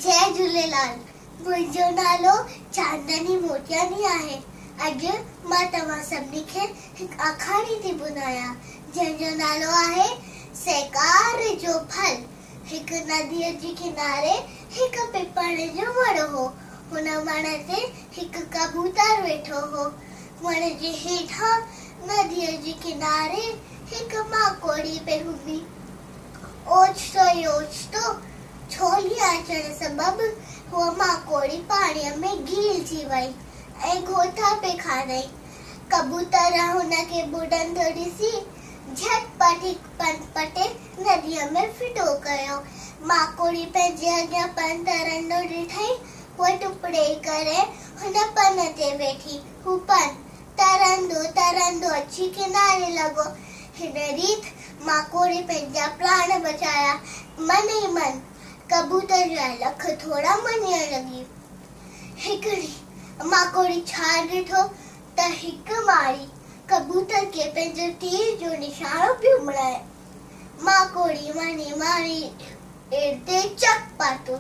जय झूलेलाल। मुंहिंजो नालो चांदनी मोतियानी आहे। अॼु मां तव्हां सभिनी खे हिकु आखाणी थी ॿुधायां जंहिंजो नालो आहे सहकार जो फल। हिकु नदीअ जे किनारे हिकु पिपड़ जो वण हो। हुन वण ते हिकु कबूतर वेठो हो। वण जे हेठां नदीअ जे किनारे हिकु माकोड़ी पे हूंदी। ओचितो छोली अचण सबबि हूअ माकोड़ी पाणीअ में गीलजी वई ऐं गोथा पे खाधई। कबूतर हुनखे बुॾंदो ॾिसी झटपटी पटे नदीअ में फिटो कयो। माकोड़ी पंहिंजे अॻियां पन तरंदो ॾिठई। हूअ टुपड़े करे हुन पन ते वेठी। हू पन तरंदो अची किनारे लॻो। हिन रीत माकोड़ी पंहिंजा प्राण बचाया। मन ई मन कबूतर जा लख थोड़ा मञण लॻी। हिकिड़ी माकोड़ी छा ॾिठो त हिकु माड़ी कबूतर खे पंहिंजो तीर जो निशानो पियो बणाए। माकोड़ी वञी माड़ी ते चक पातो।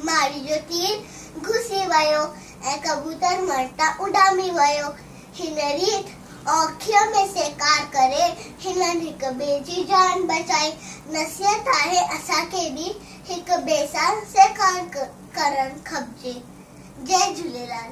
माड़ी जो तीर घुसी वियो ऐं कबूतर मरता उॾामी वियो। हिन रीत औखीअ में सहकार करे हिननि हिक ॿिए जी जान बचाई। नसीहत आहे असांखे बि हिक ॿिए सां सहकार करणु खपिजे। जय झूलेलाल।